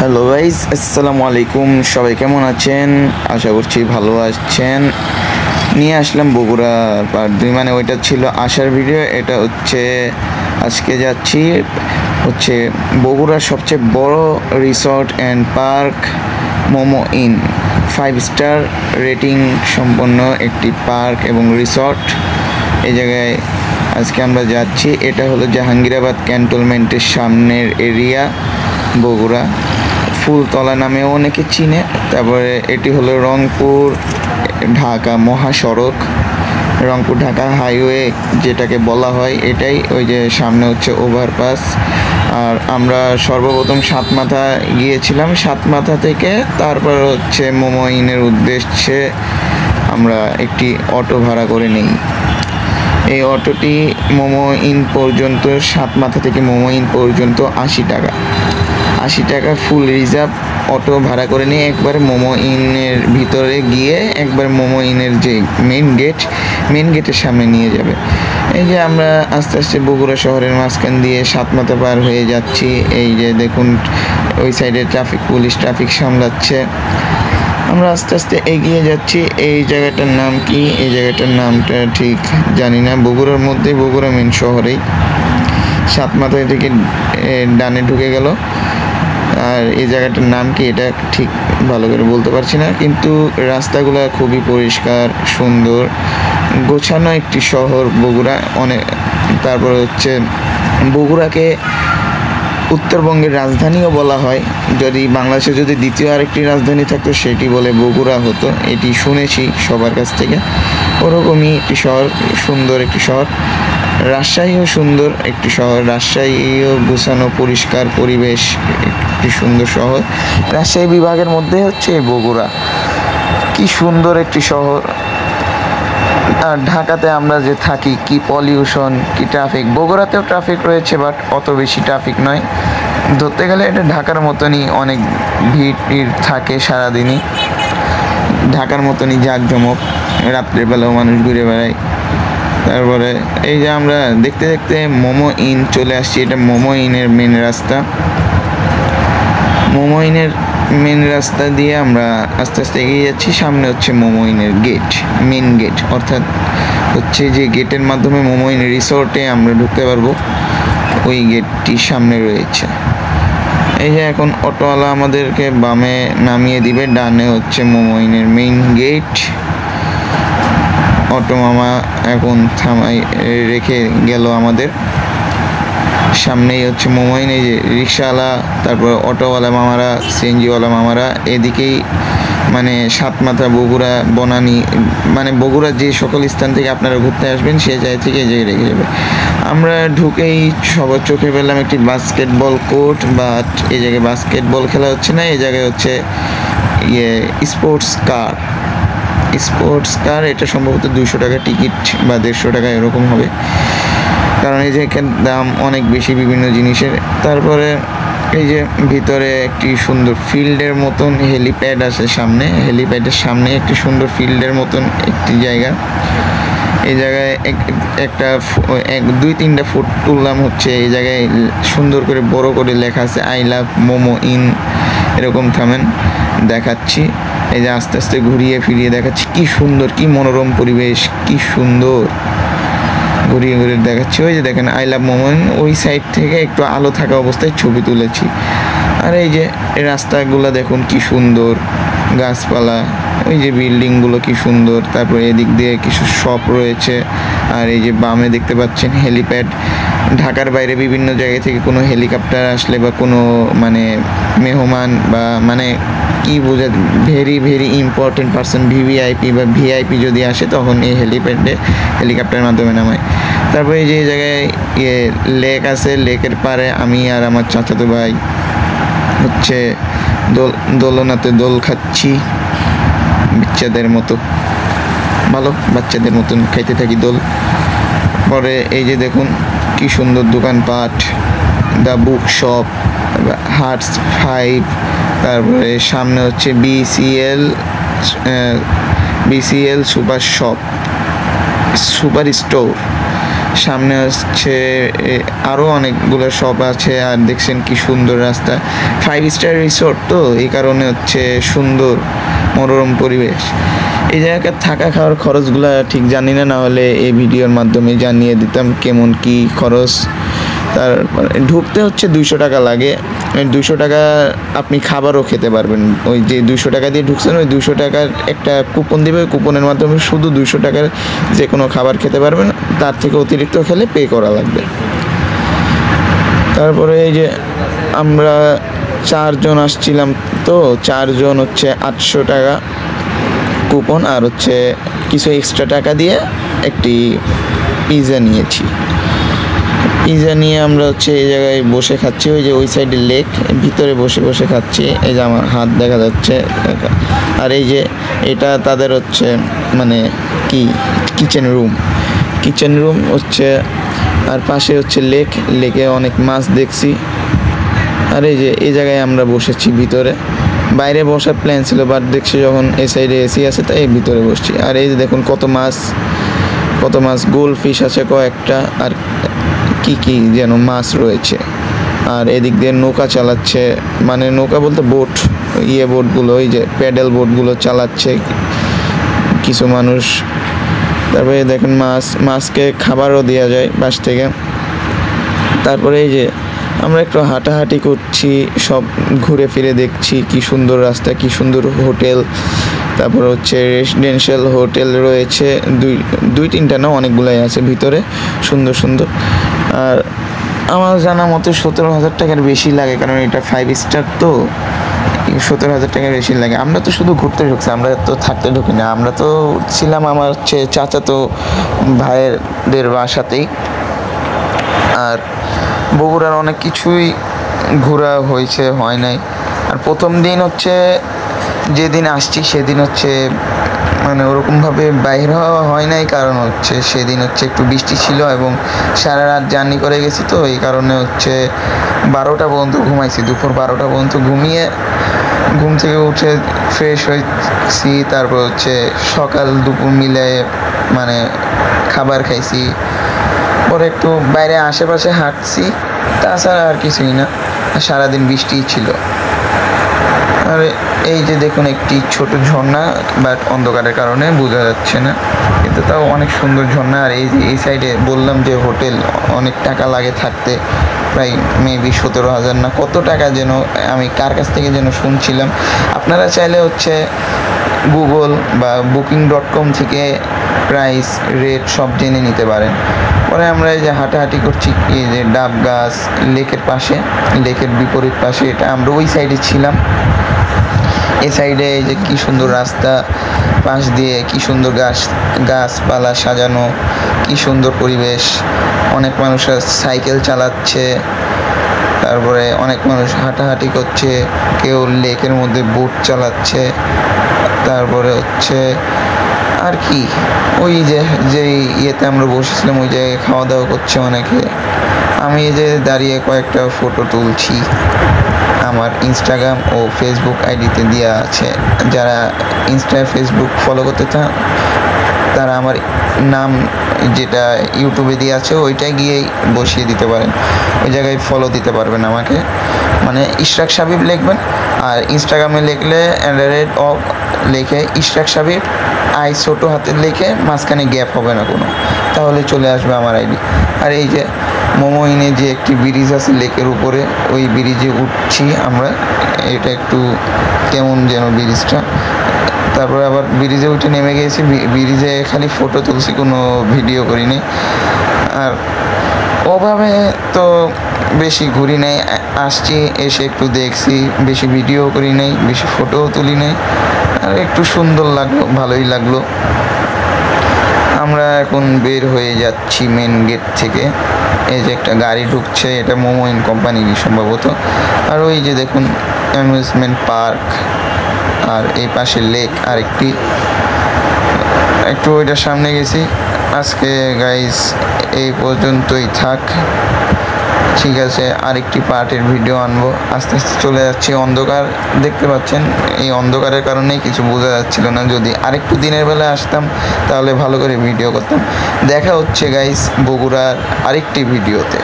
Hello guys, আসসালামু আলাইকুম। সবাই কেমন আছেন? আশা করছি ভালো আছেন। নিয়ে আসলাম বগুড়া পার্ট 2, মানে ওইটা ছিল আসার ভিডিও, এটা হচ্ছে আজকে যাচ্ছি হচ্ছে বগুড়ার সবচেয়ে বড় resort and park momo in. 5 star rating সম্পন্ন একটি পার্ক এবং রিসর্ট। এই জায়গায় আজকে আমরা যাচ্ছি। এটা হলো জাহাঙ্গীরাবাদ ক্যান্টনমেন্টের সামনের এরিয়া, বগুড়া। ফুলতলা নামেও অনেকে চিনে। তারপরে এটি হলো রংপুর ঢাকা মহাসড়ক, রংপুর ঢাকা হাইওয়ে যেটাকে বলা হয়, এটাই। ওই যে সামনে হচ্ছে ওভারপাস। আর আমরা সর্বপ্রথম সাতমাথা গিয়েছিলাম। সাতমাথা থেকে তারপর হচ্ছে মোমো ইনের উদ্দেশ্যে আমরা একটি অটো ভাড়া করে নিই। এই অটোটি মোমো ইন পর্যন্ত, সাতমাথা থেকে মোমো ইন পর্যন্ত 80 টাকা ফুল রিজার্ভ অটো ভাড়া করে নিয়ে একবার মোমো ইনের ভিতরে গিয়ে একবার মোমো ইনের যে মেন গেটের সামনে নিয়ে যাবে। এই যে আমরা আস্তে আস্তে বগুড়া শহরের মাঝখান দিয়ে সাতমাথা পার হয়ে যাচ্ছি। এই যে দেখুন, ওই সাইডে পুলিশ ট্রাফিক সামলাচ্ছে। আমরা আস্তে আস্তে এগিয়ে যাচ্ছি। এই জায়গাটার নাম কি? এই জায়গাটার নামটা ঠিক জানি না। বগুড়ার মধ্যে, বগুড়া মেন শহরেই সাতমাথায় থেকে ডানে ঢুকে গেল। আর এই জায়গাটার নাম কি এটা ঠিক ভালো করে বলতে পারছি না, কিন্তু রাস্তাগুলো খুবই পরিষ্কার, সুন্দর, গোছানো একটি শহর বগুড়া অনেক। তারপর হচ্ছে বগুড়াকে উত্তরবঙ্গের রাজধানীও বলা হয়। যদি বাংলাদেশে যদি দ্বিতীয় আরেকটি রাজধানী থাকতো সেটি বলে বগুড়া হতো, এটি শুনেছি সবার কাছ থেকে। ওরকমই একটি শহর, সুন্দর একটি শহর। রাজশাহীও সুন্দর একটি শহর, রাজশাহীও গোছানো পরিষ্কার পরিবেশ, একটি সুন্দর শহর। রাজশাহী বিভাগের মধ্যে হচ্ছে বগুড়া, কি সুন্দর একটি শহর। আর ঢাকাতে আমরা যে থাকি, কি পলিউশন, কি ট্রাফিক। বগুড়াতেও ট্রাফিক রয়েছে, বাট অত বেশি ট্রাফিক নয়। ধরতে গেলে এটা ঢাকার মতনই, অনেক ভিড় থাকে সারাদিনই, ঢাকার মতনই জাঁকজমক। রাত্রেবেলাও মানুষ ঘুরে বেড়ায়। তারপরে এই যে আমরা দেখতে দেখতে মোমো ইন চলে আসছি। এটা মোমো ইনের মেন রাস্তা। মোমো ইনের মেন রাস্তা দিয়ে আমরা আস্তে আস্তে এগিয়ে যাচ্ছি। সামনে হচ্ছে মোমো ইনের গেট, মেন গেট, অর্থাৎ হচ্ছে যে গেটের মাধ্যমে মোমো ইন রিসোর্টে আমরা ঢুকতে পারবো, ওই গেটটি সামনে রয়েছে। এই যে এখন অটোওয়ালা আমাদেরকে বামে নামিয়ে দিবে, ডানে হচ্ছে মোমো ইনের মেইন গেট। অটো মামা এখন থামাই রেখে গেল আমাদের সামনেই হচ্ছে মোমো ইন। এই যে রিক্সাওয়ালা, তারপর অটোওয়ালা মামারা, সিএনজিওয়ালা মামারা এদিকেই, মানে সাতমাথা, বগুড়া, বনানী, মানে বগুড়ার যে সকল স্থান থেকে আপনারা ঘুরতে আসবেন সেই জায়গা থেকে এই জায়গায় রেখে যাবে। আমরা ঢুকেই সবার চোখে পেলাম একটি বাস্কেটবল কোর্ট, বাট এই জায়গায় বাস্কেটবল খেলা হচ্ছে না। এই জায়গায় হচ্ছে স্পোর্টস কার। এটা সম্ভবত 200 টাকা টিকিট বা 150 টাকা এরকম হবে, কারণ এই যে দাম অনেক বেশি বিভিন্ন জিনিসের। তারপরে এই যে ভিতরে একটি সুন্দর ফিল্ডের মতন হেলিপ্যাড আছে সামনে, হেলিপ্যাডের সামনে একটি সুন্দর ফিল্ডের মতন একটি জায়গা। এই জায়গায় একটা 2-3টা ফুট তুললাম, হচ্ছে এই জায়গায় সুন্দর করে বড় করে লেখা আছে আই লাভ মোমো ইন, এরকম থামেন দেখাচ্ছি। এই যে আস্তে আস্তে ঘুরিয়ে ফিরিয়ে দেখাচ্ছি, কি সুন্দর, কি মনোরম পরিবেশ, কি সুন্দর ঘুরিয়ে ঘুরিয়ে দেখাচ্ছি। ওই যে দেখেন আই লাভ মোমো ইন, ওই সাইড থেকে একটু আলো থাকা অবস্থায় ছবি তুলেছি। আর এই যে রাস্তাগুলো দেখুন কি সুন্দর, গাছপালা, ওই যে বিল্ডিংগুলো কি সুন্দর। তারপরে এদিক দিয়ে কিছু শপ রয়েছে। আর এই যে বামে দেখতে পাচ্ছেন হেলিপ্যাড। ঢাকার বাইরে বিভিন্ন জায়গা থেকে কোনো হেলিকপ্টার আসলে বা কোনো মানে মেহমান বা মানে কি বোঝা, very very important person, VVIP বা ভিআইপি যদি আসে তখন এই হেলিকপ্টারের মাধ্যমে নামায়। তারপরে এই যে এই জায়গায় লেক আছে, লেকের পাড়ে আমি আর আমার চাচাতো ভাই হচ্ছে দোলনাতে দোল খাচ্ছি বাচ্চাদের মতো, ভালো বাচ্চাদের মতন খাইতে থাকি দোল। পরে এই যে দেখুন কি সুন্দর দোকানপাট, দ্য বুক শপ, হার্টস 5, তারপরে সামনে হচ্ছে বিসিএল সুপার স্টোর। সামনে আসছে আরও অনেকগুলো শপ আছে। আর দেখছেন কি সুন্দর রাস্তা, 5 স্টার রিসোর্ট তো এই কারণে হচ্ছে সুন্দর মনোরম পরিবেশ। এই জায়গায় থাকা খাওয়ার খরচগুলো ঠিক জানি না, না হলে এই ভিডিওর মাধ্যমে জানিয়ে দিতাম কেমন কি খরচ। তার ঢুকতে হচ্ছে 200 টাকা লাগে। 200 টাকা আপনি খাবারও খেতে পারবেন। ওই যে 200 টাকা দিয়ে ঢুকছেন, ওই 200 টাকার একটা কুপন দেবে, ওই কুপনের মাধ্যমে শুধু 200 টাকার যে কোনো খাবার খেতে পারবেন, তার থেকে অতিরিক্ত খেলে পে করা লাগবে। তারপরে এই যে আমরা 4 জন আসছিলাম, তো 4 জন হচ্ছে 800 টাকা কুপন, আর হচ্ছে কিছু এক্সট্রা টাকা দিয়ে একটি পিৎজা নিয়েছি। পিৎজা নিয়ে আমরা হচ্ছে এই জায়গায় বসে খাচ্ছি, ওই যে ওই সাইডে লেক, ভিতরে বসে বসে খাচ্ছি। এই যে আমার হাত দেখা যাচ্ছে। আর এই যে এটা তাদের হচ্ছে মানে কি কিচেন রুম হচ্ছে। আর পাশে হচ্ছে লেকে অনেক মাছ দেখছি। আর এই যে এই জায়গায় আমরা বসেছি ভিতরে, বাইরে বসার প্ল্যান ছিল, বাট দেখছি যখন এই সাইডে এসি আছে তাই এই ভিতরে বসছি। আর এই যে দেখুন কত মাছ, গোল্ড ফিশ আছে কয়েকটা, আর কি যেন মাছ রয়েছে। আর এদিক দিয়ে নৌকা চালাচ্ছে, মানে নৌকা বলতে বোটগুলো, ওই যে প্যাডেল বোটগুলো চালাচ্ছে কিছু মানুষ। তারপরে দেখেন মাছকে খাবারও দেওয়া যায় বাস থেকে। তারপরে এই যে আমরা একটু হাঁটাহাঁটি করছি, সব ঘুরে ফিরে দেখছি কি সুন্দর রাস্তা, কি সুন্দর হোটেল। তারপর হচ্ছে রেসিডেন্সিয়াল হোটেল রয়েছে, দুই তিনটা না, অনেকগুলাই আছে ভিতরে, সুন্দর। আর আমার জানা মতো 17,000 টাকার বেশি লাগে, কারণ এটা 5 স্টার তো 17,000 টাকার বেশি লাগে। আমরা তো শুধু ঘুরতে ঢুকছি, আমরা তো থাকতে ঢুকি না। আমরা তো ছিলাম আমার হচ্ছে চাচাতো ভাইয়েরদের বাসাতেই। আর বগুড়ার অনেক কিছুই ঘোরা হয় নাই। আর প্রথম দিন হচ্ছে যেদিন আসছি সেদিন হচ্ছে মানে ওরকমভাবে বাইর হওয়া হয় নাই, কারণ হচ্ছে সেদিন হচ্ছে একটু বৃষ্টি ছিল এবং সারা রাত জার্নি করে গেছি, তো এই কারণে হচ্ছে 12টা পর্যন্ত ঘুমাইছি। দুপুর 12টা পর্যন্ত ঘুমিয়ে ঘুম থেকে উঠে ফ্রেশ হয়েছি। তারপর হচ্ছে সকাল দুপুর মিলে মানে খাবার খাইছি, পরে একটু বাইরে আশেপাশে হাঁটছি, তাছাড়া আর কিছুই না। সারাদিন বৃষ্টি ছিল। আর এই যে দেখুন একটি ছোট ঝর্ণা, বাট অন্ধকারের কারণে বোঝা যাচ্ছে না, কিন্তু তাও অনেক সুন্দর ঝর্ণা। আর এই সাইডে বললাম যে হোটেল অনেক টাকা লাগে থাকতে, প্রায় মেবি 17,000 না কত টাকা যেন, আমি কার কাছ থেকে যেন শুনছিলাম। আপনারা চাইলে হচ্ছে গুগল বা booking.com থেকে প্রাইস রেট সব জেনে নিতে পারেন। পরে আমরা এই যে হাঁটাহাঁটি করছি, এই যে ডাব গাছ লেকের বিপরীত পাশে, এটা আমরা ওই সাইডে ছিলাম। এই সাইডে এই যে কি সুন্দর রাস্তা, পাশ দিয়ে কি সুন্দর গাছপালা সাজানো, কি সুন্দর পরিবেশ। অনেক মানুষ সাইকেল চালাচ্ছে, তারপরে অনেক মানুষ হাঁটাহাঁটি করছে, কেউ লেকের মধ্যে বোট চালাচ্ছে। তারপরে হচ্ছে আর কি, ওই যে ইয়েতে আমরা বসেছিলাম ওই জায়গায় খাওয়া দাওয়া করছে অনেকে। আমি এই যে দাঁড়িয়ে কয়েকটা ফটো তুলছি, আমার ইনস্টাগ্রাম ও ফেসবুক আইডিতে দেওয়া আছে। যারা ফেসবুক ফলো করতে চান তারা আমার নাম যেটা ইউটিউবে দিয়ে আছে ওইটাই গিয়েই বসিয়ে দিতে পারেন, ওই জায়গায় ফলো দিতে পারবেন আমাকে, মানে ইশরাক সাবিব লিখবেন। আর ইনস্টাগ্রামে লিখলে @ লিখে ইশরাক সাবিব ছোট হাতের লিখে মাঝখানে গ্যাপ হবে না কোনো, তাহলে চলে আসবে আমার আইডি। আর এই যে মোমোইনে যে একটি ব্রিজ আছে লেকের উপরে, ওই ব্রিজে উঠছি আমরা। এটা একটু কেমন যেন ব্রিজটা। তারপরে আবার ব্রিজে উঠে নেমে গিয়েছি, ব্রিজে খালি ফটো তুলছি, কোনো ভিডিও করিনি। আর ওভাবে তো বেশি ঘুরি নাই, আসছি এসে একটু দেখছি, বেশি ভিডিও করি নাই, বেশি ফটোও তুলি নাই। আর একটু সুন্দর লাগলো, ভালোই লাগলো। আমরা এখন বের হয়ে যাচ্ছি মেন গেট থেকে। এই যে একটা গাড়ি ঢুকছে, এটা মোমোইন কোম্পানিরই সম্ভবত। আর ওই যে দেখুন অ্যামিউজমেন্ট পার্ক, আর এই পাশে লেক আরেকটি, একটু ওইটার সামনে গেছি। আজকে গাইস এই পর্যন্তই থাক। ঠিক আছে, আরেকটি পার্টের ভিডিও আনবো। আস্তে আস্তে চলে যাচ্ছি, অন্ধকার দেখতে পাচ্ছেন, এই অন্ধকারের কারণেই কিছু বোঝা যাচ্ছিল না। যদি আরেকটু দিনের বেলা আসতাম তাহলে ভালো করে ভিডিও করতাম। দেখা হচ্ছে গাইস বগুড়ার আরেকটি ভিডিওতে।